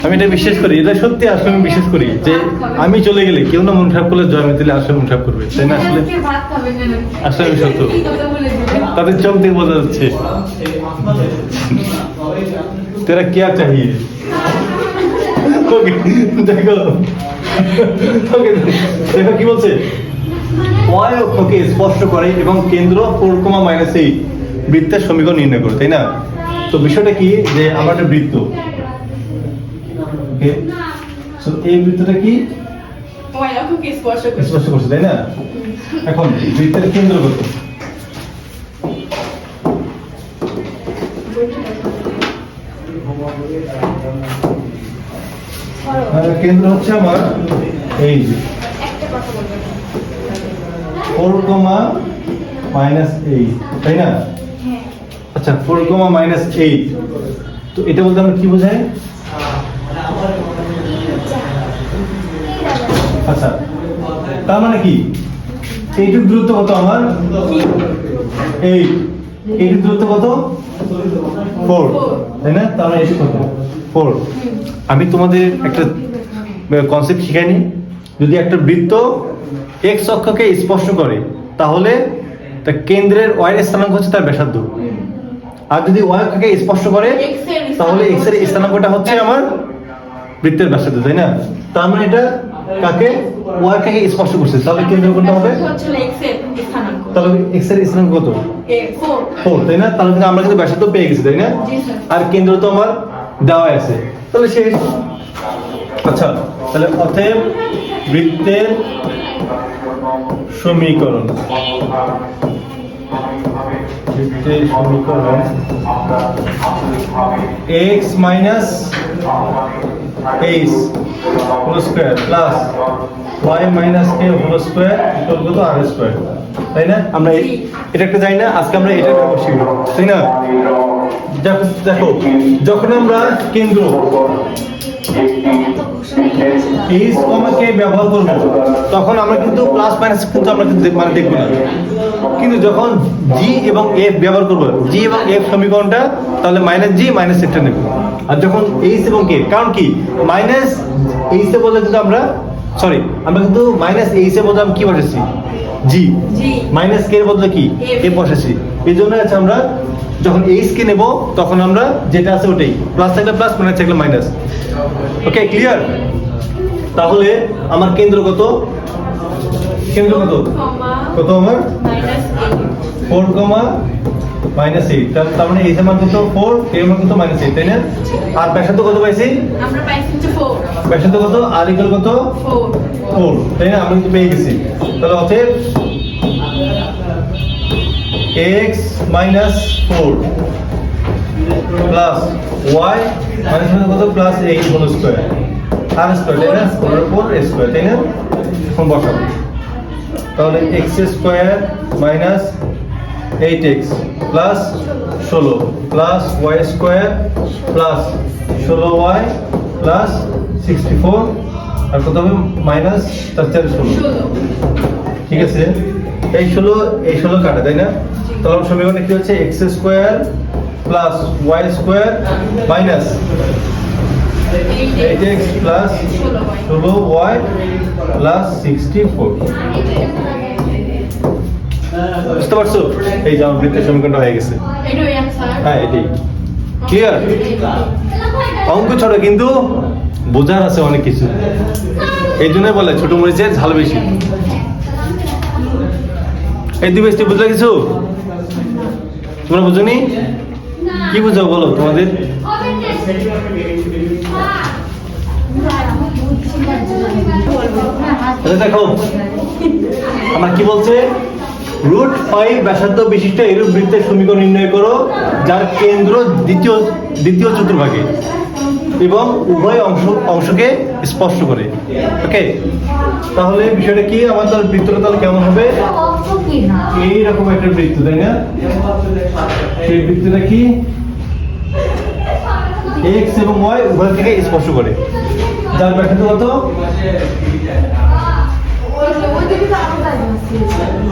আমি এটা বিশ্বাস করি, এটা সত্যি আসলে আমি বিশ্বাস করি যে আমি চলে গেলে কেউ না মন খারাপ করলে জয়মিত দিলে আসলে মন খারাপ করবে, তাই না? আসলে আসলে আমি সত্য, তাদের চোখ দিয়ে বোঝা যাচ্ছে। তেরা क्या चाहिए? ওকে দেখো, ওকে দেখো কি বলছে, ওয়াই অক্ষকে স্পষ্ট করে এবং কেন্দ্র 4,-8 বৃত্তের সমীকরণ নির্ণয় করো, তাই না? তো বিষয়টা কি যে আমার একটা বৃত্ত, ওকে, সো এই বৃত্তটা কি ওয়াই অক্ষকে স্পর্শ করছে, তাই না? এখন বৃত্তের কেন্দ্র কত? কেন্দ্র হচ্ছে আমার এই 4,-8, তাই না? আচ্ছা 4,-8, তো এটা বলতে আমরা কি বোঝাই? আচ্ছা তার মানে কি এইটুক দূরত্ব কত আমার? এইটুক দূরত্ব কত? 4, তাই না? তার মানে এইটুক কত? 4। আমি তোমাদের একটা কনসেপ্ট শিখাইনি, যদি একটা বৃত্ত এক্স অক্ষকে স্পর্শ করে তাহলে তার কেন্দ্রের ওয়াই এর স্থানাঙ্ক হচ্ছে তার ব্যাসার্ধ, আর যদি ওয়াই অক্ষকে স্পর্শ করে তাহলে এক্স এর স্থানাঙ্কটা হচ্ছে আমার বৃত্তের ব্যাসার্ধ, তাই না? তার মানে এটা কাকে? ওয়াই অক্ষকে স্পর্শ করছে, তাহলে কেন্দ্র কোনটা হবে? তাহলে এক্স এর স্থানাঙ্ক কত? 4, তাই না? তাহলে কিন্তু আমরা কিন্তু ব্যাসার্ধ পেয়ে গেছি, তাই না? আর কেন্দ্র তো আমার দেওয়া আছে, তাহলে শেষ। আচ্ছা তাহলে অতএব বৃত্তের সমীকরণ, x minus h whole square plus y minus k whole square equal কত? r স্কয়ার, তাই না? আমরা এটা একটা জানি না, আজকে আমরা এটা ব্যবহার শিখব, তাই না? দেখো যখন আমরা কেন্দ্র এইচ কে ব্যবহার করব তখন আমরা কিন্তু প্লাস মাইনাস কিন্তু আমরা কিন্তু মানে দেখব না, কিন্তু যখন জি এবং এফ ব্যবহার করব, জি এবং এফ সমীকরণটা, তাহলে মাইনাস জি মাইনাস এফটা নেব। আর যখন এইচ এবং কে, কারণ কি মাইনাস এইচ এর বদলে কিন্তু আমরা আমরা কিন্তু মাইনাস এইচ এর বদলে কি বসেছি? জি। মাইনাস কে এর বদলে কি এফ বসেছি, এই জন্য আছে আমরা যখন এইচ কে নেব তখন আমরা যেটা আছে ওটাই, প্লাস থাকলে প্লাস মাইনাস থাকলে মাইনাস। Okay clear? তাহলে আমার কেন্দ্র কত? কেন্দ্র কত? কত আমার? 4,-8, তার মানে এইচ এর মান কত? 4, কে এর মান কত? -8, তাই না? আর ব্যাসার্ধ কত পাইছি? আমরা পাইছি 4। ব্যাসার্ধ কত? আর ইকুয়াল কত? 4, তাই না? আমরা কিন্তু পেয়ে গেছি। তাহলে অতএব x minus 4 plus y minus কত? প্লাস 8 হোল স্কয়ার, আর স্কয়ার, তাই না? 4 স্কয়ার, তাই না? এখন বসাবো, তাহলে x square minus 8x plus 16 plus y square plus 16y plus 64, আর কত হবে? মাইনাস 16, ঠিক আছে? এই 16 কাটা, তাই না? তাহলে সমীকরণে কি হচ্ছে? x square plus y square minus 8x plus 16y plus 64। বুঝতে পারছো? এই যে আমার বৃত্তের সমীকরণটা হয়ে গেছে। হ্যাঁ এটাই ক্লিয়ার। অঙ্ক ছোট কিন্তু বোঝার আছে অনেক কিছু, এই জন্যই বলে ছোট মরিচের ঝাল বেশি। এই দুই বেশি বুঝলে কিছু? তোমরা বুঝোনি? কি বুঝাও বলো তোমাদের? দেখো আমার কি বলছে, √5 ব্যাসার্ধ বিশিষ্ট এরূপ বৃত্তের সমীকরণ নির্ণয় করো যার কেন্দ্র দ্বিতীয় চতুর্ভাগে এবং উভয় অংশকে স্পর্শ করে। ওকে, তাহলে বিষয়টা কি, আমাদের বৃত্তটা তাহলে কেমন হবে? এইরকম একটা বৃত্ত, তাই না? সেই বৃত্তটা কি এক্স এবং ওয়াই উভয় থেকে স্পর্শ করে, যার ব্যাসার্ধ কত?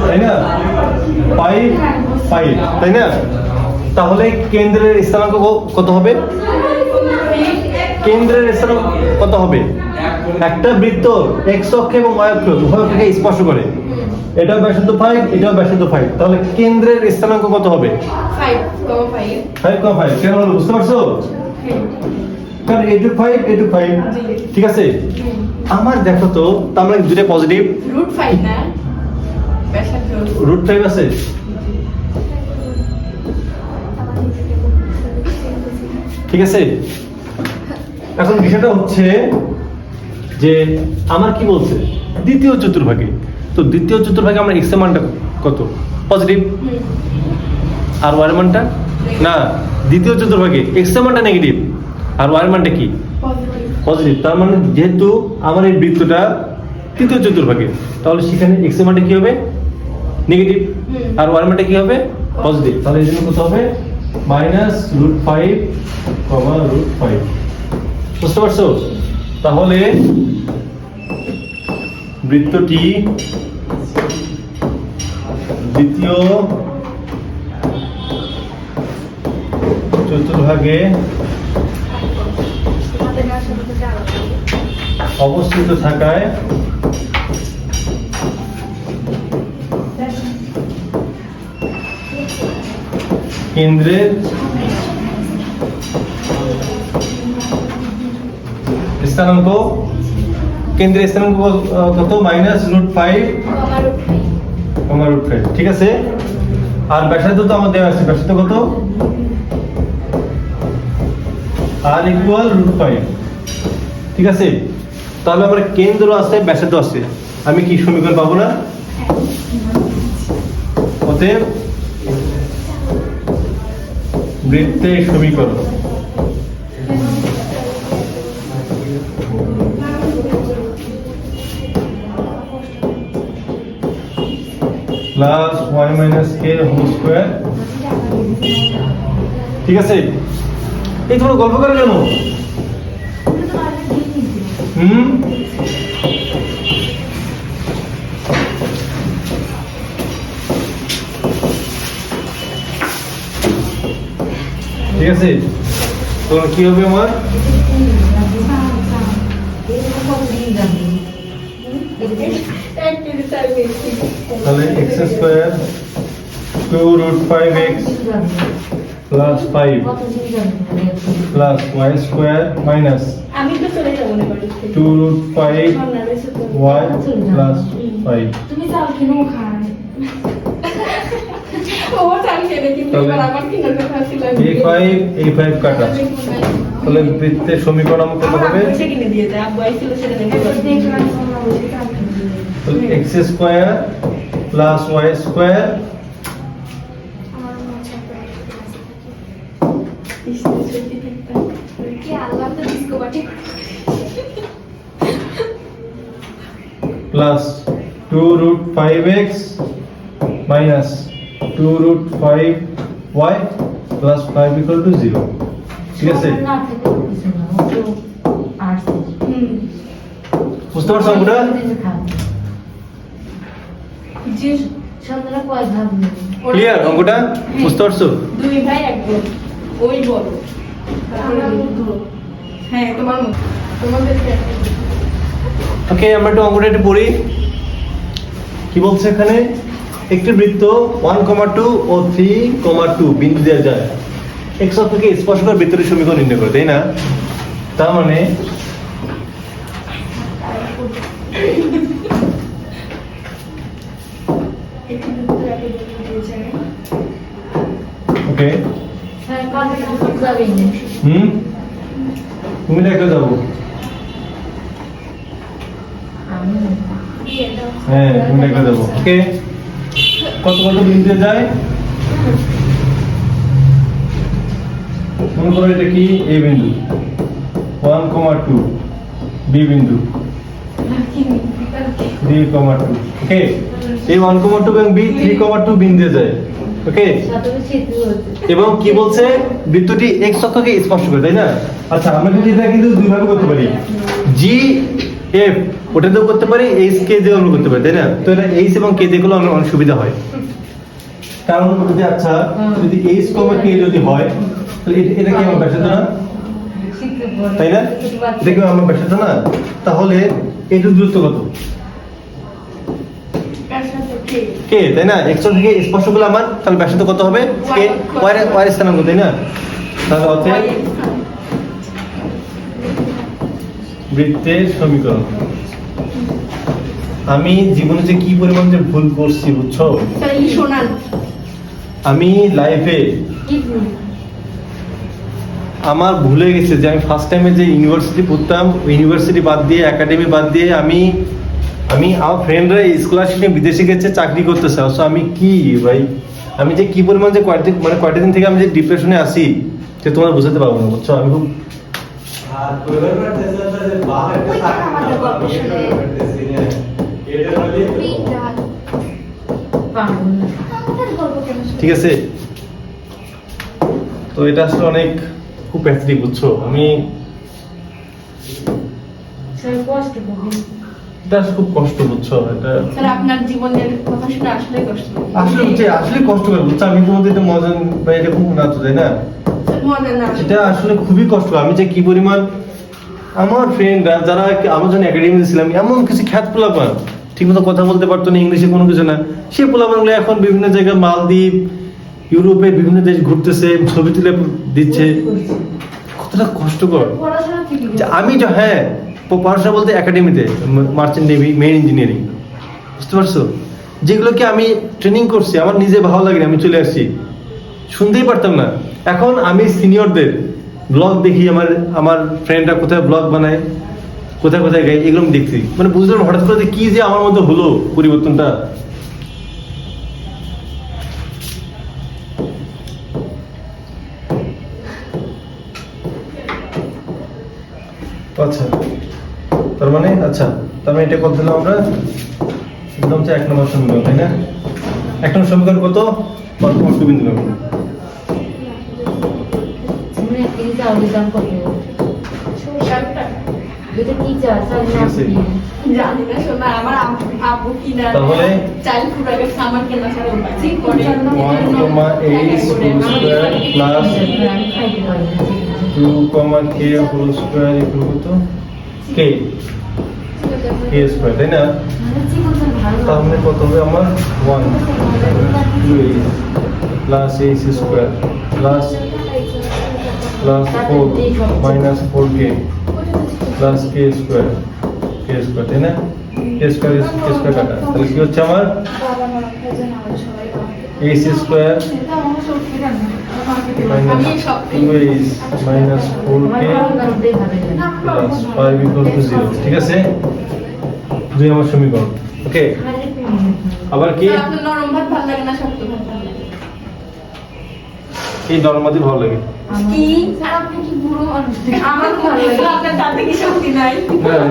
তাই না? 5, তাই না? তাহলে কেন্দ্রের স্থানাঙ্ক কত হবে? কেন্দ্রের স্থানাঙ্ক কত হবে? একটা বৃত্ত x অক্ষ এবং y অক্ষ উভয় অক্ষকে স্পর্শ করে, এটাও ব্যাসার্ধ 5, এটাও ব্যাসার্ধ 5, তাহলে কেন্দ্রের স্থানাঙ্ক কত হবে? 5,5 5,5 কেন হলো বুঝতে পারছো? কারণ এটুক 5 এটুক 5, ঠিক আছে। আমার দেখো তো আমরা দুটো পজিটিভ √5 না ব্যাসার্ধ √5 আছে, ঠিক আছে। এখন বিষয়টা হচ্ছে যে আমার কি বলছে দ্বিতীয় চতুর্ভাগে, তো দ্বিতীয় চতুর্ভাগে আমরা x এর মানটা কত? পজিটিভ, আর y এর মানটা না, দ্বিতীয় চতুর্ভাগে x এর মানটা নেগেটিভ আর y এর মানটা কি? পজিটিভ। তার মানে যেহেতু আমার এই বৃত্তটা তৃতীয় চতুর্ভাগে, তাহলে সেখানে x এর মানটা কি হবে? নেগেটিভ, আর y এর মানটা কি হবে? পজিটিভ। তাহলে এই জন্য কত হবে? -√5, √5। বুঝতে পারছো? তাহলে বৃত্তটি দ্বিতীয় চতুর্ভাগে অবস্থিত থাকায় কেন্দ্রের স্থানাঙ্ক কত? -√5, √5, ঠিক আছে। আর ব্যাসার্ধ তো আমার দেওয়া আছে, ব্যাসার্ধ কত? r = √5, ঠিক আছে। তাহলে আমার কেন্দ্র আছে, ব্যাসার্ধ আছে, আমি কি সমীকরণ পাবো না? অতএব বৃত্তের সমীকরণ +y - k², ঠিক আছে। এই তোমরা গল্প করে কেন? ঠিক আছে, তো কি হবে আমার? তাহলে x² 2√5x + 5 + y² minus আমি তো চলে যাব না বাড়ি থেকে 2√5y + 5। তুমি চাও কেন খায়? ও চাল খেলে কিন্তু এবার আমার কিনার কথা ছিল a5 কাটা, তাহলে বৃত্তের সমীকরণ আমার কত হবে? সে কিনে দিয়ে দেয় আব্বু আইছিল সেটা দেখে দেখলাম তোমরা বসে কাজ তাহলে x² + y² কি আল্লাহ তো ডিস্কো বাটি plus 2√5x minus 2√5y plus 5 equal to 0, ঠিক আছে। না থেকে কিছু না ও তো আর্টস বুঝতে পারছো অঙ্কটা? জি সন্ধ্যা কয় ভাব নেই ক্লিয়ার অঙ্কটা? বুঝতে পারছো? দুই ভাই এক বোন, ওই বড় হ্যাঁ তোমার মত তোমাদের ওকে, আমরা একটু অঙ্কটা একটু পড়ি। কি বলছে এখানে? একটি বৃত্ত 1,2 ও 3,2 বিন্দু দেওয়া যায়, x অক্ষকে স্পর্শ করে বৃত্তের সমীকরণ নির্ণয় করে, তাই না? তার মানে ওকে, স্যার কাজে যাবেন তুমি দেখে যাবো। আমি হ্যাঁ, তুমি দেখে যাবো। ওকে, কত কত বিন্দু যায়? মনে করো এটা কি? এ বিন্দু 1,2, বি বিন্দু 3,2। ওকে, এই 1,2 এবং বি 3,2 বিন্দু যায়। ওকে, সাথে চিত্র হচ্ছে এবং কি বলছে? বৃত্তটি x অক্ষকে স্পর্শ করে, তাই না? আচ্ছা, আমরা কিন্তু এটা কিন্তু দুই ভাবে করতে পারি, জি এফ ওটাতেও করতে পারি, এইচ কে দিয়েও আমরা করতে পারি, তাই না? তো এটা এইচ এবং কে দিয়ে করলে আমার অনেক সুবিধা হয়। কারণ যদি আচ্ছা যদি এইচ কমা কে যদি হয় তাহলে এটা কি আমার ব্যাসার্ধ না? তাই না? এটা কি আমার ব্যাসার্ধ না? তাহলে এটার দূরত্ব কত? কার সাথে কে? কে, তাই না? x থেকে স্পর্শ করলে আমার তাহলে ব্যাসার্ধ কত হবে? কে y এর স্থানাঙ্ক, তাই না? তাহলে অতএব বৃত্তের সমীকরণ। আমি জীবনে যে কি পরিমাণ যে ভুল করছি বুঝছো? তাহলে কি শোনান? আমি লাইফে আমার ভুলে গেছে যে আমি ফার্স্ট টাইমে যে ইউনিভার্সিটি পড়তাম, ইউনিভার্সিটি বাদ দিয়ে একাডেমি বাদ দিয়ে আমি আমার ফ্রেন্ডরা স্কলারশিপ নিয়ে বিদেশে গেছে, চাকরি করতেছে। অবশ্য আমি কি ভাই, আমি যে কি পরিমাণ যে কয়েকটা দিন থেকে আমি যে ডিপ্রেশনে আছি সে তোমার বোঝাতে পারবো না বুঝছো। আমি খুব ঠিক আছে। তো এটা আসলে অনেক খুব প্যাথেটিক বুঝছো। আমি এটা আসলে খুব কষ্ট বুঝছো। এটা স্যার আপনার জীবনের কথা শুনে আসলে কষ্ট লাগে। আসলে কষ্ট করে বুঝছো। আমি তোমাদের এটা মজা বা এটা খুব না তো, তাই না? স্যার মজা না, এটা আসলে খুবই কষ্ট। আমি যে কি পরিমাণ আমার ফ্রেন্ডরা যারা আমার জন্য একাডেমিতে ছিলাম, এমন কিছু খ্যাত পোলাপান ঠিক মতো কথা বলতে পারতো না, ইংলিশে কোনো কিছু না, সেই পোলাপানগুলো এখন বিভিন্ন জায়গায় মালদ্বীপ, ইউরোপে বিভিন্ন দেশ ঘুরতেছে, ছবি তুলে দিচ্ছে। কতটা কষ্টকর। আমি যে হ্যাঁ পড়াশোনা বলতে একাডেমিতে মার্চেন্ট নেভি, মেইন ইঞ্জিনিয়ারিং, বুঝতে পারছো? যেগুলোকে আমি ট্রেনিং করছি, আমার নিজে ভালো লাগে, আমি চলে আসছি, শুনতেই পারতাম না। এখন আমি সিনিয়রদের ব্লগ দেখি, আমার ফ্রেন্ডরা কোথায় ব্লগ বানায়, কোথায় কোথায় গায়, এগুলো আমি দেখছি। মানে বুঝলাম হঠাৎ করে কি যে আমার মধ্যে হলো পরিবর্তনটা। আচ্ছা তার মানে এটা কত দিলাম আমরা? একদম 1 নম্বর সমীকরণ, তাই না? 1 নম্বর সমীকরণ কত? বর্তমান বিন্দু নম্বর। জানি না শোনা, আমার আব্বু কিনা তাহলে চাইল্ড ফুড আগে সামান কেনা ছাড়া ঠিক করে 1,8 square plus 2,k whole square equal কত? k স্কয়ার, তাই না? তাহলে কত হবে আমার? 1 2 plus h square plus 4 minus 4k plus k square, তাই না? k স্কয়ার কাটা, তাহলে কি হচ্ছে আমার? h square minus 2h minus 4k plus 5 equal to 0। ঠিক আছে, 2 আমার সমীকরণ। ওকে, আবার কি? আপনার নরম ভাত ভালো লাগে না শক্ত ভাত ভালো লাগে? এই নরমাদি ভালো লাগে। কি স্যার আপনি কি বুড়ো মানুষ? আমার ভালো লাগে। আপনার দাঁতে কি শক্তি নাই? হ্যাঁ,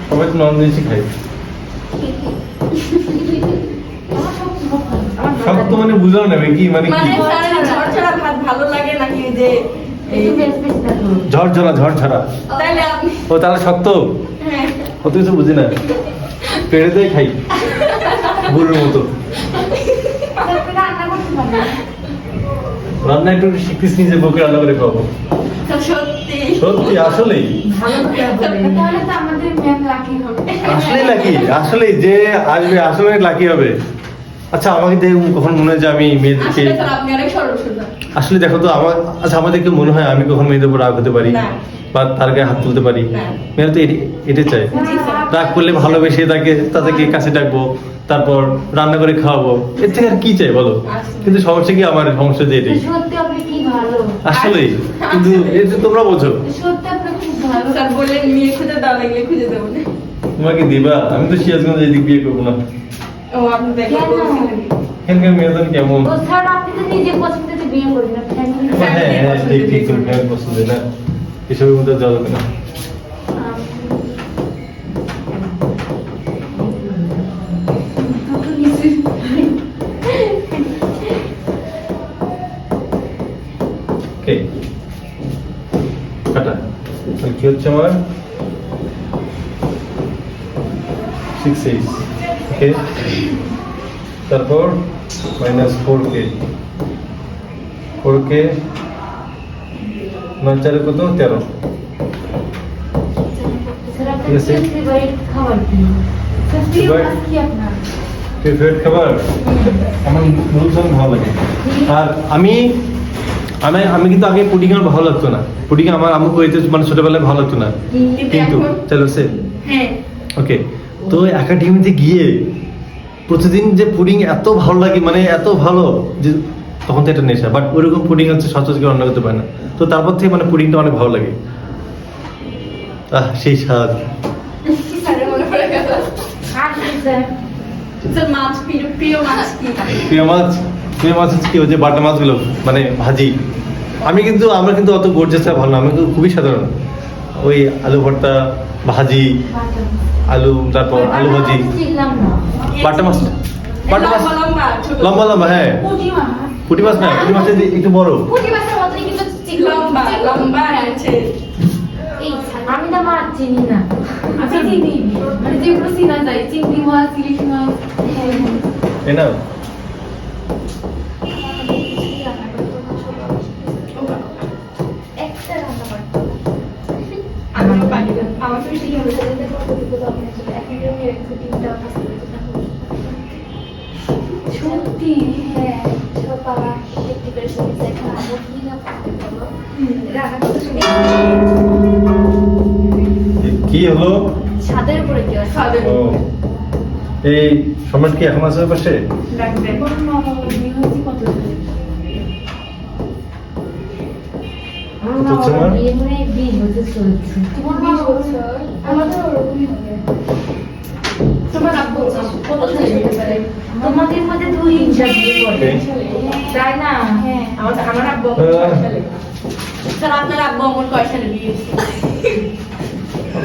সবাই তো নন ভেজই খাই। শক্ত মানে বুঝলাম না কি মানে? কি স্যার ঝরঝরা ভাত ভালো লাগে নাকি যে ঝরঝরা? তাইলে আপনি ও তাহলে শক্ত, হ্যাঁ কত কিছু বুঝি না, পেড়েতেই খাই বুড়োর মতো। রান্না একটু শিখতেছ, নিজে বউকে রান্না করে খাবো। সত্যি সত্যি আসলেই তাহলে তো আমাদের ম্যাম লাকি হবে। আসলে যে আসবে আসলে লাকি হবে। আচ্ছা আমাকে দেখে কখন মনে হয় যে আমি মেয়েদেরকে আসলে স্যার আপনি অনেক সরল সোজা। আসলে দেখো তো আমাদেরকে মনে হয় আমি কখন মেয়েদের উপর রাগ হতে পারি না। বা তার গায়ে হাত তুলতে পারি? না। মেয়েরা তো এটা চায়, রাগ করলে ভালোবেসে তাদেরকে কাছে ডাকবো, তারপর রান্না করে খাওয়াবো, এর থেকে আর কি চাই বলো? কিন্তু সমস্যা কি, আমার সমস্যা যে এটাই সত্যি আপনি কি ভালো, আসলেই। কিন্তু এটা তোমরা বোঝো, সত্যি আপনি খুব ভালো। স্যার বললেন মেয়ে খুঁজে দাও লাগলে খুঁজে দেবো না। তোমাকে দিবা? আমি তো সিরাজগঞ্জ এদিক বিয়ে করবো না। ও আপনি দেখেন বলছিলেন। এখানকার মেয়েদের কেমন? ও স্যার আপনি তো নিজের পছন্দের বিয়ে করেন না, ফ্যামিলি হ্যাঁ ঠিক তুমি ফ্যামিলি পছন্দ না, এসবের মধ্যে যাওয়া যাবে না। ওকে কাটা, তাহলে কি হচ্ছে আমার? 6h, ওকে, তারপর মাইনাস 4k 9 4 কত 13। স্যার ঠিক আছে। আপনার ফেভারিট খাবার কি? স্যার প্রিয় এবার- মাছ কি আপনার? ফেভারিট খাবার আমার নুডলস অনেক ভালো লাগে। আর আমি আমি আমি কিন্তু আগে পুডিং আমার ভালো লাগতো না, পুডিং আমার আম্মু কইতে মানে ছোটবেলায় ভালো লাগতো না, কিন্তু চলো সে হ্যাঁ ওকে। তো একাডেমিতে গিয়ে প্রতিদিন যে পুডিং এত ভালো লাগে, মানে এত ভালো যে তখন তো এটা নেশা, বাট ওইরকম পুডিং হচ্ছে সচরাচর রান্না করতে পারে না। তো তারপর থেকে মানে পুডিংটা অনেক ভালো লাগে। সেই স্বাদ। স্যারের মনে পড়ে গেল। আর কি স্যার? স্যার মাছ প্রিয় মাছ কি? প্রিয় মাছ হচ্ছে কি, ওই যে বাটা মাছগুলো মানে ভাজি। আমরা কিন্তু অত গর্জাসটা ভালো না, আমি কিন্তু খুবই সাধারণ, ওই আলু ভর্তা, ভাজি, আলু, তারপর আলু ভাজি। চিনলাম না। বাটা মাছ, বাটা মাছ লম্বা ছোট। লম্বা লম্বা, হ্যাঁ। পুঁটি মাছ। পুঁটি মাছ না, পুঁটি মাছের একটু বড়। পুঁটি মাছের মতনই কিন্তু লম্বা লম্বা আছে। এই স্যার, আমি না মাছ চিনি না। আচ্ছা চিনি মানে যেগুলো চিনা যায়, চিংড়ি মাছ, ইলিশ মাছ। তাই না? একটা রান্না করতে আমার পানি দেন। আমার তো বেশি হবে। সত্যি হ্যাঁ সবাই একটি করে শুনতে এখন আমরা কি না করতে পারবো রান্না করতে শুনি কি হলো? ছাদের উপরে কি আছে খাবে। ও, এই সম্রাট কি এখন আছে পাশে? লাগবে। আমার কত হচ্ছে বাবার আমার? বিয়ে মনে হয় 20 বছর চলছে তোমার 20 বছর? আমাদের ওরকমই হবে। তোমার আব্বু কত সালে যেতে পারে? তোমাদের মধ্যে 2 ইন্টারভিউ করে তাই না হ্যাঁ, আমার আব্বু আমার কয় সালে? স্যার আপনার আব্বু আমার কয় সালে বিয়ে হয়েছে?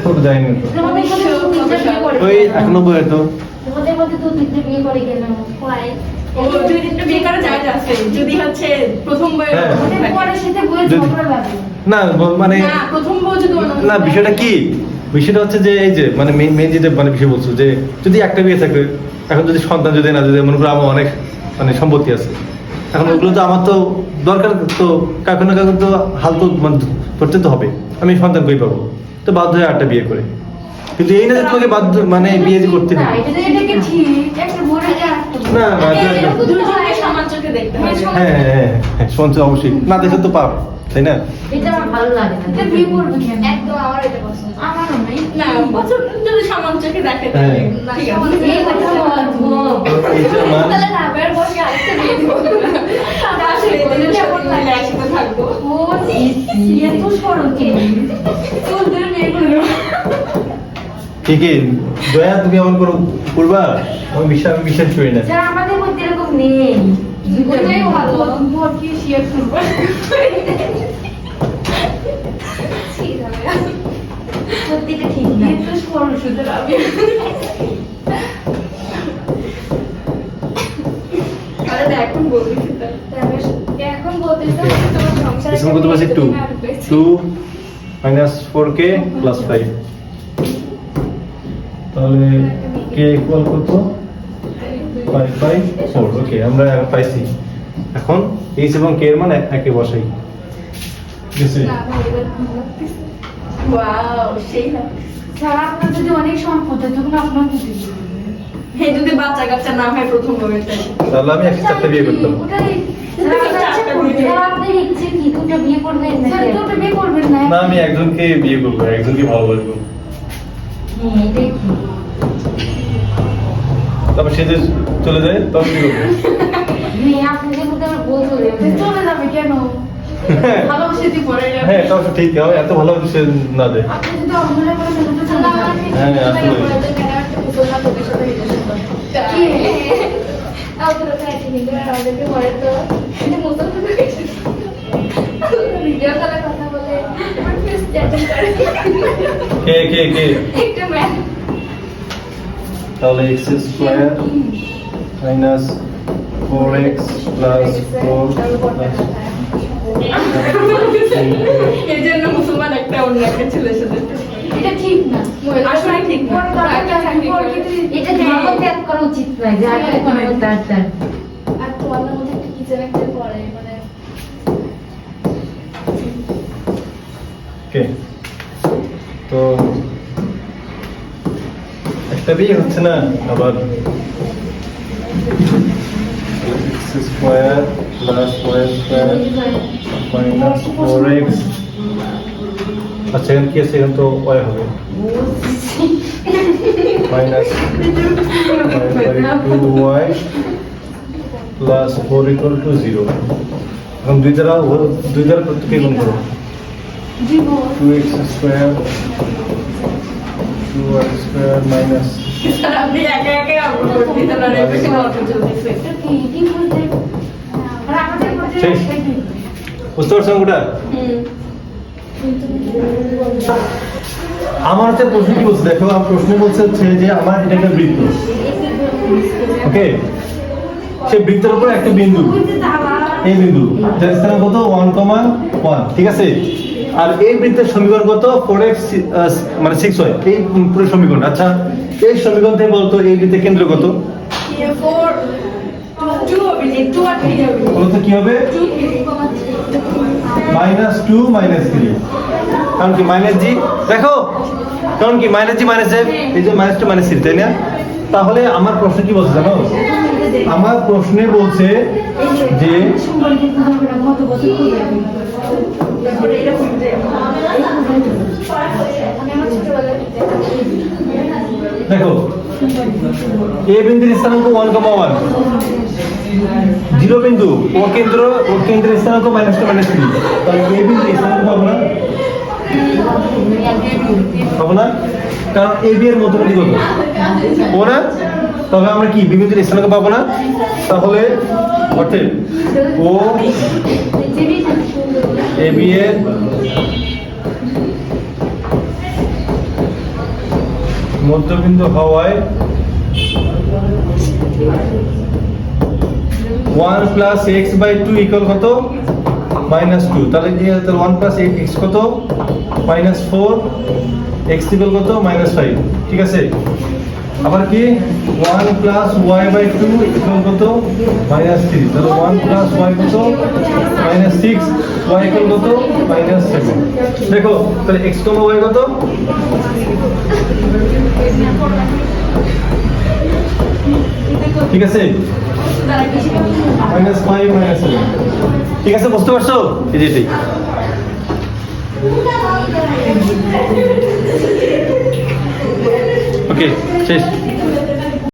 তো যাইনি তো। তোমাদের মধ্যে 2 ইন্টারভিউ করে ওই 91 হয়তো। তোমাদের মধ্যে 2 ইন্টারভিউ করে কেন কয় ও 2-3টা বিয়ে করা যায় আছে যদি হচ্ছে প্রথম বইয়ের হ্যাঁ। ওদের পরে সাথে বলে যদি- ঝগড়া লাগে না মানে না প্রথম বউ যদি অন্য না, বিষয়টা কি, বিষয়টা হচ্ছে যে এই যে মানে মেন যেটা মানে বিষয় বলছো যে যদি একটা বিয়ে থাকে, এখন যদি সন্তান যদি না, যদি মনে করো আমার অনেক মানে সম্পত্তি আছে, এখন ওগুলো তো আমার তো দরকার, তো কাকু না কাকু তো হাল তো মানে ধরতে তো হবে, আমি সন্তান কই পাবো, তো বাধ্য হয়ে আটটা বিয়ে করে। কিন্তু এই না যে তোমাকে বাধ্য মানে বিয়ে যে করতে না হবে। এটা কি ঠিক একটা বড় না না এটা একটা- দুজনকে সমান চোখে দেখতে হবে। হ্যাঁ হ্যাঁ হ্যাঁ, শুনছো অবশ্যই, না দেখে তো পাপ, তাই না? এটা আমার ভালো লাগে না এটা বিয়ে করবে কেন? একদম আমার এটা পছন্দ আমারও নাই। না, বছর যদি সমান চোখে দেখে তাহলে হ্যাঁ। ঠিক আছে। এই কথা বলবো তো এইটা মান তাহলে না, বের বসে আরেকটা বিয়ে দিব। আসলে এদের সাথে মিলে একসাথে থাকবো। ও এত সরল কে চুল ধরে বিয়ে করবো। ঠিকই, দয়া তুমি এমন করবা, আমি বিশ্বাস করি না। স্যার আমাদের মধ্যে এরকম নেই ওটাই ভালো। তোমার কি শেয়ার করবো? সত্যিটা ঠিক না এত সরল সুতরাং আমি আরে দেখ, এখন বলবি সেটা। এখন বলতেছে তোমার সংসারে এসব কত পাচ্ছি 2 2 minus 4k plus 5, তাহলে k equal কত 5 বাই 4। ওকে, আমরা পাইছি। এখন h এবং k এর মান একে বসাই, ঠিক আছে? ওয়াও, সেই না। স্যার আপনার যদি অনেক সম্পদ হয় তখন আপনার কি হে যদি বাচ্চা কাচ্চা না হয় প্রথম বউয়েরটা। তাহলে আমি 104টা বিয়ে করতাম। আপনার ইচ্ছে কি দুটো বিয়ে করবেন না স্যার দুটো বিয়ে করবেন না? না, আমি একজনকে বিয়ে করবো, একজনকে ভালোবাসবো, হ্যাঁ এটাই ঠিক তারপর সে যে চলে যায় তখন কি করবো? হ্যাঁ আপনাদের মধ্যে আমার বউ চলে যাবে চলে যাবে কেন? ভালোবাসে দিয়ে পড়ে যাবে। হ্যাঁ, তাও তো ঠিক, আমি এত ভালোবাসি সে না দেয়। আপনি যদি অভিনয় করে ফেলেন তো চলে যাবে। হ্যাঁ, আসলে। কি? ভিডিও কলে কথা বলে আমার ফেস চ্যাটিং করে কে একটা ম্যান তাহলে x square minus 4x plus 4 এর জন্য মুসলমান একটা অন্য একটা ছেলের সাথে এটা ঠিক না আসলে ঠিক না। এটা ধর্ম ত্যাগ করা উচিত নয় যে আগে কোনো তার আর তোমাদের মধ্যে একটা কিচেন একটা পড়ে মানে ওকে, তো একটা দিয়ে হচ্ছে না আবার x square plus y square minus 4x। আচ্ছা এখানে কি আছে, এখানে তো y হবে minus 2y plus 4 equal to 0। এখন দুই দ্বারা প্রত্যেকে গুণ করো, 2x square 2y square minus আপনি একা একা আপলোড করতে দিতে না রে বেশি মত চলতেছে এটা কি বলতে আর আমাদের মধ্যে শেষ। বুঝতে পারছো অঙ্কটা? আমার হচ্ছে প্রশ্ন কি বলছে দেখো, আমার প্রশ্ন বলছে হচ্ছে যে আমার এটা একটা বৃত্ত, ওকে, সেই বৃত্তের উপর একটা বিন্দু, এই বিন্দু যার স্থান কত 1,1, ঠিক আছে। আর এই বৃত্তের সমীকরণ কত 4x মানে 6y, এই পুরো সমীকরণ। আচ্ছা এই সমীকরণ থেকে বলতো এই বৃত্তের কেন্দ্র কত? 4 2 হবে যে 2 আর 3 হবে বলতো কি হবে? -2 -3, কারণ কি মাইনাস জি, দেখো কারণ কি মাইনাস জি মাইনাস এফ, এই যে -2 -3, তাই না? তাহলে আমার প্রশ্ন কি বলছে জানো, আমার প্রশ্নে বলছে যে দেখো এ বিন্দুর স্থানাঙ্ক 1,1, 0 বিন্দু ও কেন্দ্রের স্থানাঙ্ক -2 -3, তাহলে এ বিন্দুর স্থানাঙ্ক পাবো না, পাবো না, কারণ এ বি এর মধ্যবর্তী কত ও না, তবে আমরা কি বি বিন্দুর স্থানাঙ্ক পাবো না। তাহলে অর্থাৎ ও এ বি এর মধ্যবিন্দু হওয়ায় 1 প্লাস এক্স বাই 2 ইকুয়াল কত -2, তাহলে 1 প্লাস এক্স কত -4, এক্স ইকুয়াল কত -5, ঠিক আছে। আবার কি 1 প্লাস ওয়াই বাই 2 ইকুয়াল কত -3, তাহলে 1 প্লাস ওয়াই কত -6, ওয়াই ইকুয়াল কত -7। দেখো তাহলে x কমা y কত, ঠিক আছে, -5 -7, ঠিক আছে, বুঝতে পারছো? এই যে এটাই। ওকে শেষ।